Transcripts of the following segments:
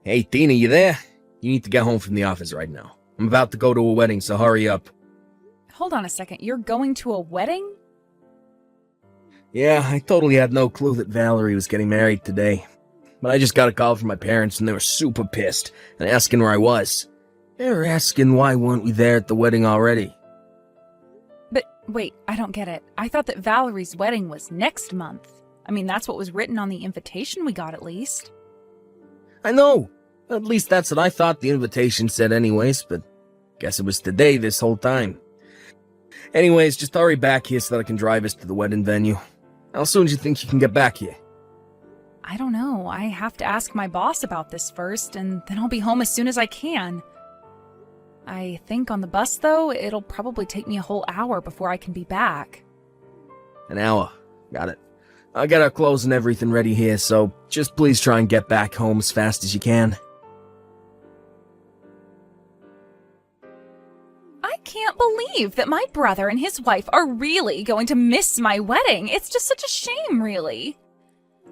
Hey, Tina, you there? You need to get home from the office right now. I'm about to go to a wedding, so hurry up. Hold on a second, you're going to a wedding? Yeah, I totally had no clue that Valerie was getting married today. But I just got a call from my parents and they were super pissed and asking where I was. They were asking why weren't we there at the wedding already. But wait, I don't get it. I thought that Valerie's wedding was next month. I mean, that's what was written on the invitation we got at least. I know. At least that's what I thought the invitation said anyways, but guess it was today this whole time. Anyways, just hurry back here so that I can drive us to the wedding venue. How soon do you think you can get back here? I don't know. I have to ask my boss about this first, and then I'll be home as soon as I can. I think on the bus, though, it'll probably take me a whole hour before I can be back. An hour. Got it. I got our clothes and everything ready here, so just please try and get back home as fast as you can. I can't believe that my brother and his wife are really going to miss my wedding. It's just such a shame, really.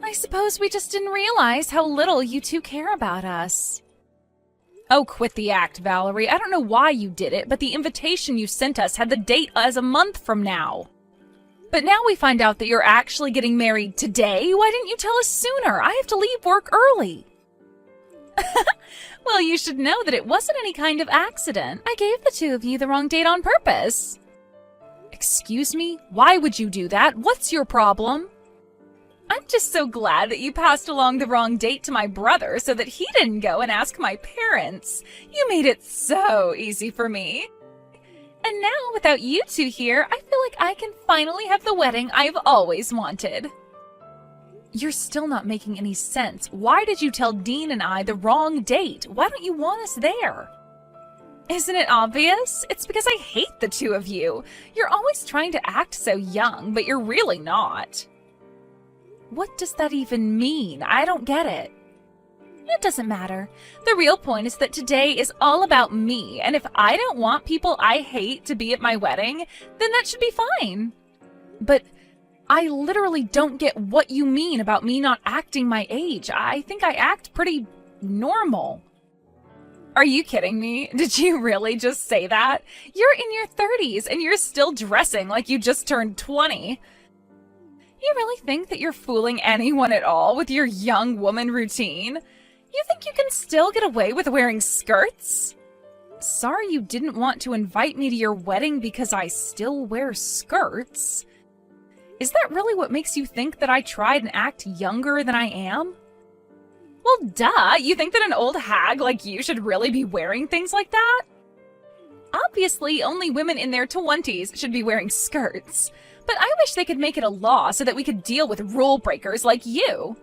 I suppose we just didn't realize how little you two care about us. Oh, quit the act, Valerie. I don't know why you did it, but the invitation you sent us had the date as a month from now. But now we find out that you're actually getting married today. Why didn't you tell us sooner? I have to leave work early. Well, you should know that it wasn't any kind of accident. I gave the two of you the wrong date on purpose. Excuse me? Why would you do that? What's your problem? I'm just so glad that you passed along the wrong date to my brother so that he didn't go and ask my parents. You made it so easy for me. And now, without you two here, I feel like I can finally have the wedding I've always wanted. You're still not making any sense. Why did you tell Dean and I the wrong date? Why don't you want us there? Isn't it obvious? It's because I hate the two of you. You're always trying to act so young, but you're really not. What does that even mean? I don't get it. It doesn't matter. The real point is that today is all about me, and if I don't want people I hate to be at my wedding, then that should be fine. But I literally don't get what you mean about me not acting my age. I think I act pretty normal. Are you kidding me? Did you really just say that? You're in your 30s and you're still dressing like you just turned 20. You really think that you're fooling anyone at all with your young woman routine? You think you can still get away with wearing skirts? Sorry you didn't want to invite me to your wedding because I still wear skirts. Is that really what makes you think that I tried and act younger than I am? Well, duh, you think that an old hag like you should really be wearing things like that? Obviously, only women in their 20s should be wearing skirts. But I wish they could make it a law so that we could deal with rule breakers like you.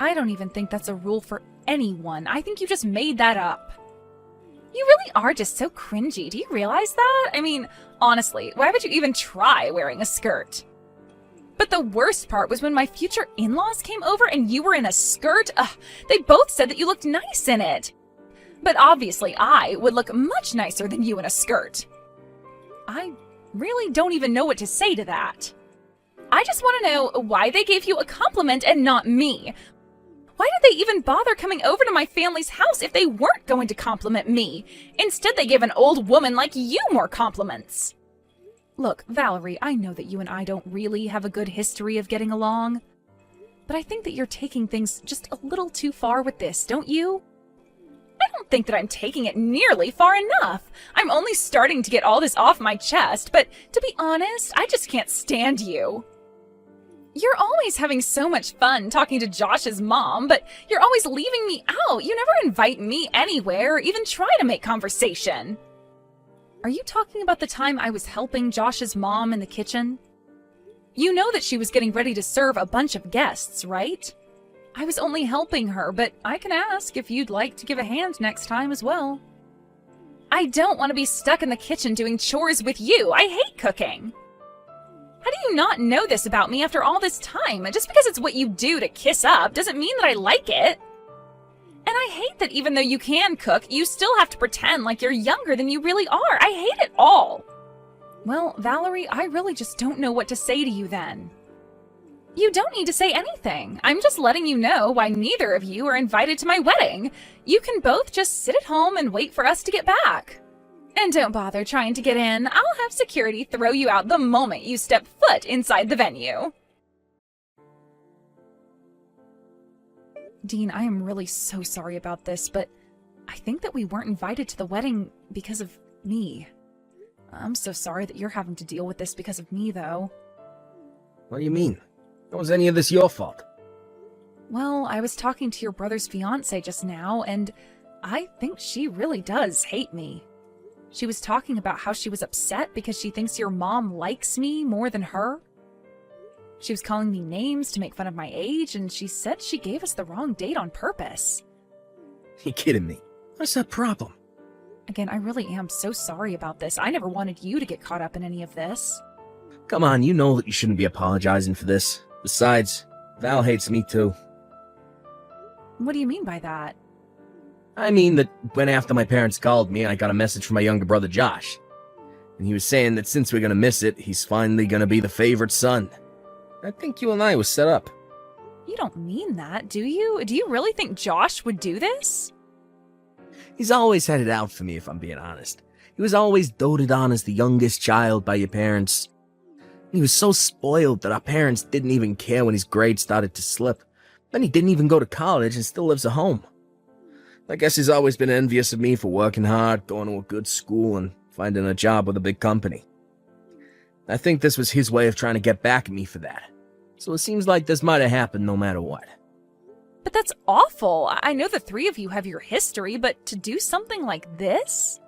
I don't even think that's a rule for anyone. I think you just made that up. You really are just so cringy. Do you realize that? I mean, honestly, why would you even try wearing a skirt? But the worst part was when my future in-laws came over and you were in a skirt. They both said that you looked nice in it. But obviously I would look much nicer than you in a skirt. I really don't even know what to say to that. I just want to know why they gave you a compliment and not me. Why did they even bother coming over to my family's house if they weren't going to compliment me? Instead, they gave an old woman like you more compliments. Look, Valerie, I know that you and I don't really have a good history of getting along. But I think that you're taking things just a little too far with this, don't you? I don't think that I'm taking it nearly far enough. I'm only starting to get all this off my chest, but to be honest, I just can't stand you. You're always having so much fun talking to Josh's mom, but you're always leaving me out. You never invite me anywhere or even try to make conversation. Are you talking about the time I was helping Josh's mom in the kitchen? You know that she was getting ready to serve a bunch of guests, right? I was only helping her, but I can ask if you'd like to give a hand next time as well. I don't want to be stuck in the kitchen doing chores with you. I hate cooking. How do you not know this about me after all this time? Just because it's what you do to kiss up doesn't mean that I like it. And I hate that even though you can cook, you still have to pretend like you're younger than you really are. I hate it all. Well, Valerie, I really just don't know what to say to you then. You don't need to say anything. I'm just letting you know why neither of you are invited to my wedding. You can both just sit at home and wait for us to get back. And don't bother trying to get in. I'll have security throw you out the moment you step foot inside the venue. Dean, I am really so sorry about this, but I think that we weren't invited to the wedding because of me. I'm so sorry that you're having to deal with this because of me, though. What do you mean? How was any of this your fault? Well, I was talking to your brother's fiancée just now, and I think she really does hate me. She was talking about how she was upset because she thinks your mom likes me more than her. She was calling me names to make fun of my age, and she said she gave us the wrong date on purpose. You kidding me? What's that problem? Again, I really am so sorry about this. I never wanted you to get caught up in any of this. Come on, you know that you shouldn't be apologizing for this. Besides, Val hates me too. What do you mean by that? I mean that when after my parents called me, I got a message from my younger brother Josh. And he was saying that since we're gonna miss it, he's finally gonna be the favorite son. I think you and I was set up. You don't mean that, do you? Do you really think Josh would do this? He's always had it out for me, if I'm being honest. He was always doted on as the youngest child by your parents. He was so spoiled that our parents didn't even care when his grades started to slip. Then he didn't even go to college and still lives at home. I guess he's always been envious of me for working hard, going to a good school, and finding a job with a big company. I think this was his way of trying to get back at me for that. So it seems like this might have happened no matter what. But that's awful. I know the three of you have your history, but to do something like this?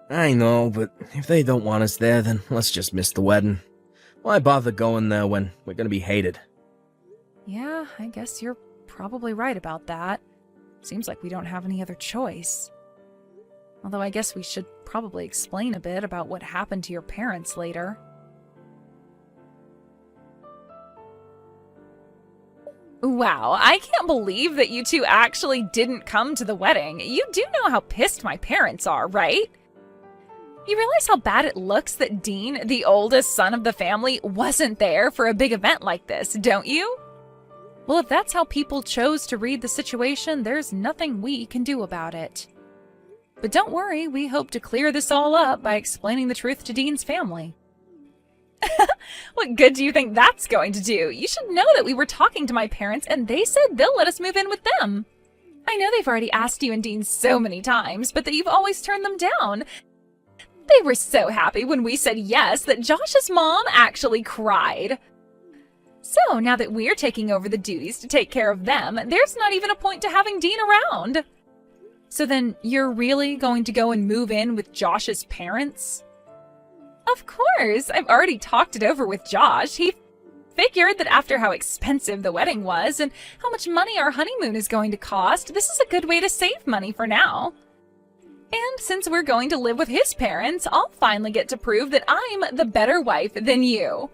I know, but if they don't want us there, then let's just miss the wedding. Why bother going there when we're gonna be hated? Yeah, I guess you're probably right about that. Seems like we don't have any other choice. Although I guess we should probably explain a bit about what happened to your parents later. Wow, I can't believe that you two actually didn't come to the wedding. You do know how pissed my parents are, right? You realize how bad it looks that Dean, the oldest son of the family, wasn't there for a big event like this, don't you? Well, if that's how people chose to read the situation, there's nothing we can do about it. But don't worry, we hope to clear this all up by explaining the truth to Dean's family. What good do you think that's going to do? You should know that we were talking to my parents and they said they'll let us move in with them. I know they've already asked you and Dean so many times, but that you've always turned them down. They were so happy when we said yes that Josh's mom actually cried. So now that we're taking over the duties to take care of them, there's not even a point to having Dean around. So then you're really going to go and move in with Josh's parents? Of course, I've already talked it over with Josh. He figured that after how expensive the wedding was and how much money our honeymoon is going to cost, this is a good way to save money for now. And since we're going to live with his parents, I'll finally get to prove that I'm the better wife than you.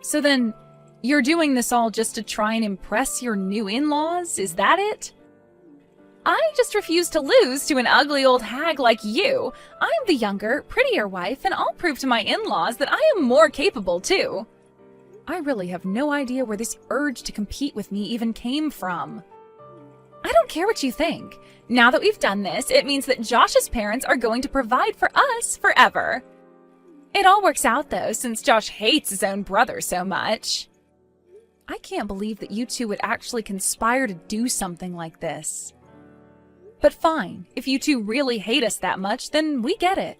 So then, you're doing this all just to try and impress your new in-laws, is that it? I just refuse to lose to an ugly old hag like you. I'm the younger, prettier wife, and I'll prove to my in-laws that I am more capable too. I really have no idea where this urge to compete with me even came from. I don't care what you think. Now that we've done this, it means that Josh's parents are going to provide for us forever. It all works out though, since Josh hates his own brother so much. I can't believe that you two would actually conspire to do something like this. But fine, if you two really hate us that much, then we get it.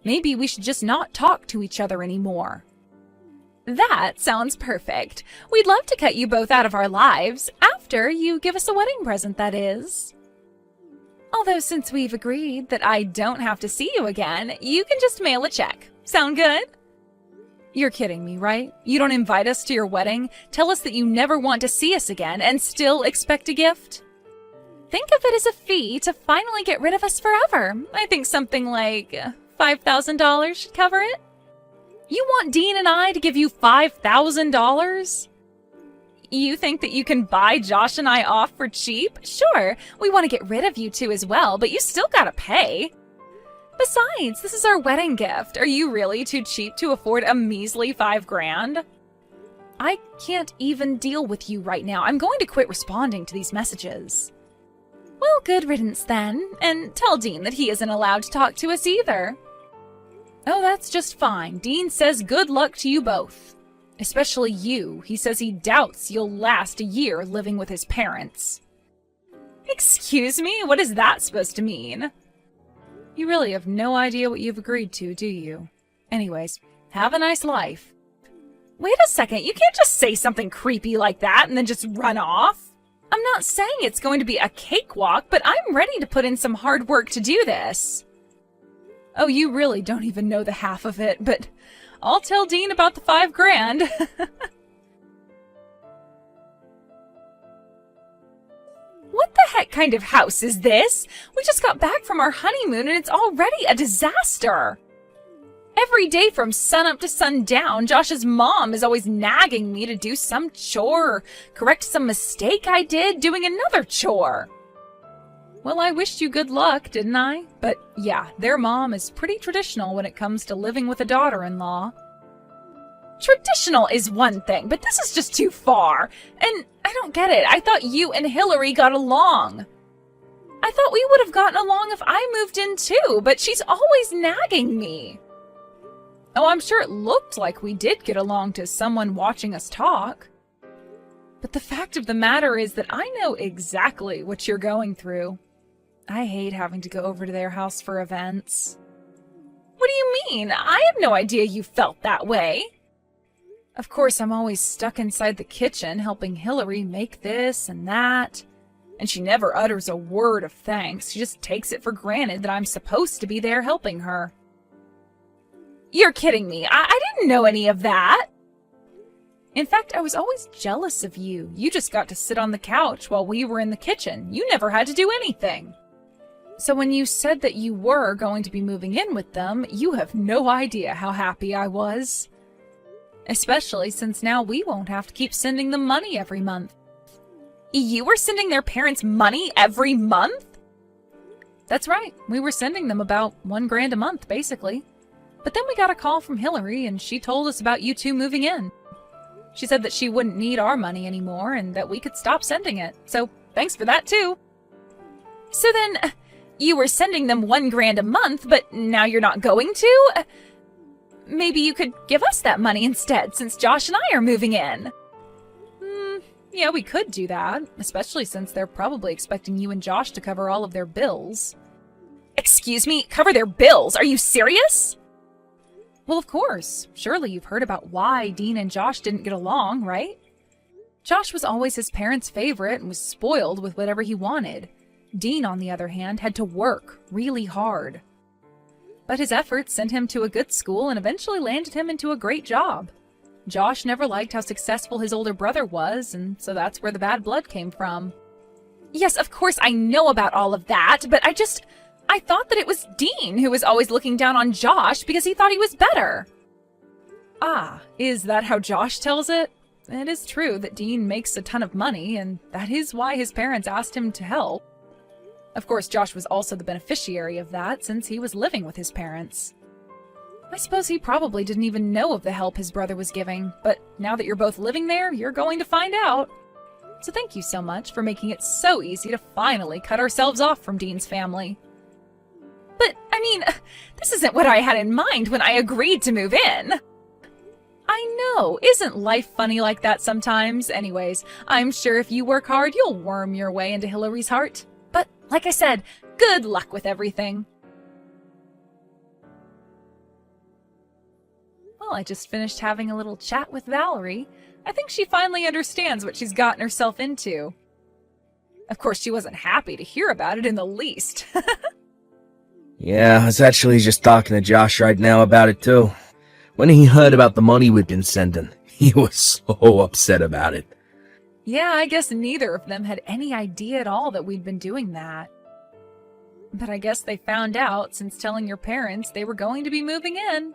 Maybe we should just not talk to each other anymore. That sounds perfect. We'd love to cut you both out of our lives, after you give us a wedding present, that is. Although since we've agreed that I don't have to see you again, you can just mail a check. Sound good? You're kidding me, right? You don't invite us to your wedding, tell us that you never want to see us again, and still expect a gift? Think of it as a fee to finally get rid of us forever. I think something like $5,000 should cover it. You want Dean and I to give you $5,000? You think that you can buy Josh and I off for cheap? Sure, we want to get rid of you two as well, but you still gotta pay. Besides, this is our wedding gift. Are you really too cheap to afford a measly $5,000? I can't even deal with you right now. I'm going to quit responding to these messages. Well, good riddance then, and tell Dean that he isn't allowed to talk to us either. Oh, that's just fine. Dean says good luck to you both. Especially you. He says he doubts you'll last a year living with his parents. Excuse me? What is that supposed to mean? You really have no idea what you've agreed to, do you? Anyways, have a nice life. Wait a second, you can't just say something creepy like that and then just run off. I'm not saying it's going to be a cakewalk, but I'm ready to put in some hard work to do this. Oh, you really don't even know the half of it, but I'll tell Dean about the $5 grand. What the heck kind of house is this? We just got back from our honeymoon and it's already a disaster. Every day from sunup to sundown, Josh's mom is always nagging me to do some chore or correct some mistake I did doing another chore. Well, I wished you good luck, didn't I? But yeah, their mom is pretty traditional when it comes to living with a daughter-in-law. Traditional is one thing, but this is just too far. And I don't get it. I thought you and Hillary got along. I thought we would have gotten along if I moved in too, but she's always nagging me. Oh, I'm sure it looked like we did get along to someone watching us talk. But the fact of the matter is that I know exactly what you're going through. I hate having to go over to their house for events. What do you mean? I had no idea you felt that way. Of course, I'm always stuck inside the kitchen helping Hillary make this and that. And she never utters a word of thanks. She just takes it for granted that I'm supposed to be there helping her. You're kidding me. I didn't know any of that. In fact, I was always jealous of you. You just got to sit on the couch while we were in the kitchen. You never had to do anything. So when you said that you were going to be moving in with them, you have no idea how happy I was. Especially since now we won't have to keep sending them money every month. You were sending their parents money every month? That's right. We were sending them about $1 grand a month, basically. But then we got a call from Hillary, and she told us about you two moving in. She said that she wouldn't need our money anymore, and that we could stop sending it. So, thanks for that, too. So then, you were sending them $1 grand a month, but now you're not going to? Maybe you could give us that money instead, since Josh and I are moving in. Yeah, we could do that, especially since they're probably expecting you and Josh to cover all of their bills. Excuse me, cover their bills? Are you serious? Well, of course. Surely you've heard about why Dean and Josh didn't get along, right? Josh was always his parents' favorite and was spoiled with whatever he wanted. Dean, on the other hand, had to work really hard. But his efforts sent him to a good school and eventually landed him into a great job. Josh never liked how successful his older brother was, and so that's where the bad blood came from. Yes, of course I know about all of that, but I thought that it was Dean who was always looking down on Josh because he thought he was better. Ah, is that how Josh tells it? It is true that Dean makes a ton of money, and that is why his parents asked him to help. Of course, Josh was also the beneficiary of that since he was living with his parents. I suppose he probably didn't even know of the help his brother was giving, but now that you're both living there, you're going to find out. So thank you so much for making it so easy to finally cut ourselves off from Dean's family. But, I mean, this isn't what I had in mind when I agreed to move in. I know, isn't life funny like that sometimes? Anyways, I'm sure if you work hard, you'll worm your way into Hillary's heart. But, like I said, good luck with everything. Well, I just finished having a little chat with Valerie. I think she finally understands what she's gotten herself into. Of course, she wasn't happy to hear about it in the least. Yeah, I was actually just talking to Josh right now about it too. When he heard about the money we'd been sending, he was so upset about it. Yeah, I guess neither of them had any idea at all that we'd been doing that. But I guess they found out since telling your parents they were going to be moving in.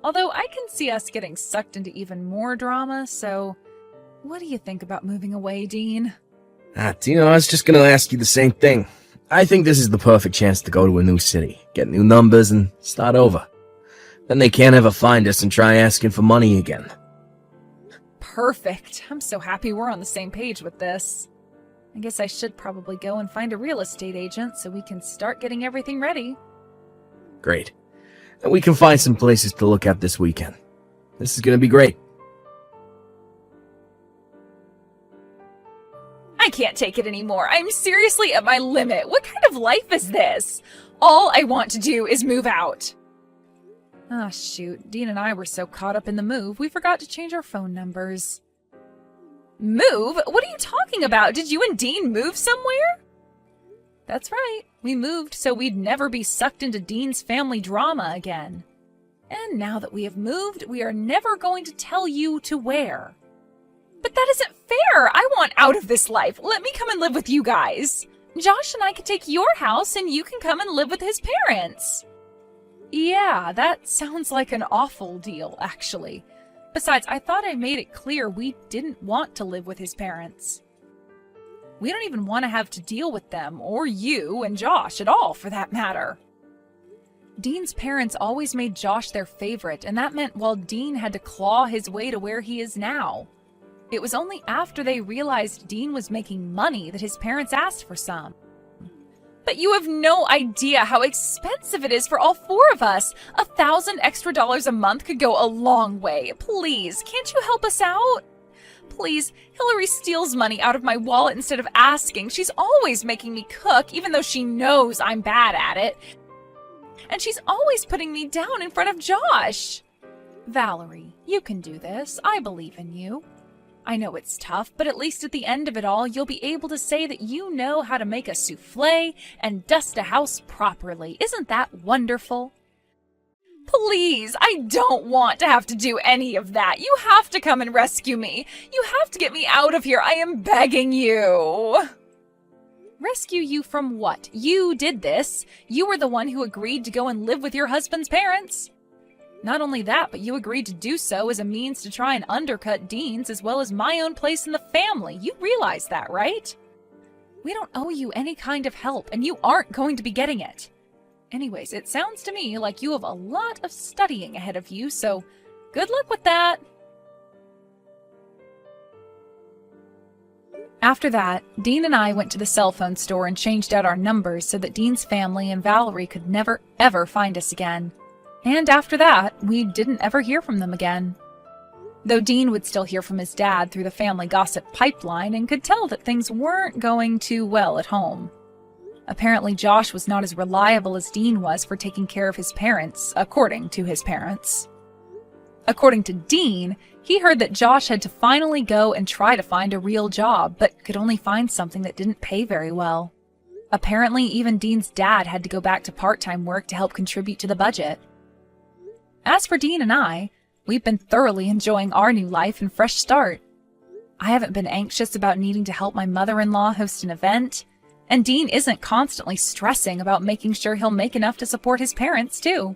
Although I can see us getting sucked into even more drama, so what do you think about moving away, Dean? I was just gonna ask you the same thing. I think this is the perfect chance to go to a new city, get new numbers, and start over. Then they can't ever find us and try asking for money again. Perfect. I'm so happy we're on the same page with this. I guess I should probably go and find a real estate agent so we can start getting everything ready. Great. And we can find some places to look at this weekend. This is gonna be great. I can't take it anymore. I'm seriously at my limit. What kind of life is this? All I want to do is move out. Ah, shoot. Dean and I were so caught up in the move, we forgot to change our phone numbers. Move? What are you talking about? Did you and Dean move somewhere? That's right. We moved so we'd never be sucked into Dean's family drama again. And now that we have moved, we are never going to tell you to where. But that isn't fair! I want out of this life! Let me come and live with you guys! Josh and I can take your house and you can come and live with his parents! Yeah, that sounds like an awful deal, actually. Besides, I thought I made it clear we didn't want to live with his parents. We don't even want to have to deal with them, or you and Josh at all, for that matter. Dean's parents always made Josh their favorite, and that meant while Dean had to claw his way to where he is now. It was only after they realized Dean was making money that his parents asked for some. But you have no idea how expensive it is for all four of us. $1,000 extra a month could go a long way. Please, can't you help us out? Please, Hillary steals money out of my wallet instead of asking. She's always making me cook, even though she knows I'm bad at it. And she's always putting me down in front of Josh. Valerie, you can do this. I believe in you. I know it's tough, but at least at the end of it all, you'll be able to say that you know how to make a souffle and dust a house properly. Isn't that wonderful? Please, I don't want to have to do any of that. You have to come and rescue me. You have to get me out of here. I am begging you. Rescue you from what? You did this. You were the one who agreed to go and live with your husband's parents. Not only that, but you agreed to do so as a means to try and undercut Dean's as well as my own place in the family. You realize that, right? We don't owe you any kind of help, and you aren't going to be getting it. Anyways, it sounds to me like you have a lot of studying ahead of you, so good luck with that. After that, Dean and I went to the cell phone store and changed out our numbers so that Dean's family and Valerie could never, ever find us again. And after that, we didn't ever hear from them again. Though Dean would still hear from his dad through the family gossip pipeline and could tell that things weren't going too well at home. Apparently, Josh was not as reliable as Dean was for taking care of his parents, according to his parents. According to Dean, he heard that Josh had to finally go and try to find a real job, but could only find something that didn't pay very well. Apparently, even Dean's dad had to go back to part-time work to help contribute to the budget. As for Dean and I, we've been thoroughly enjoying our new life and fresh start. I haven't been anxious about needing to help my mother-in-law host an event, and Dean isn't constantly stressing about making sure he'll make enough to support his parents, too.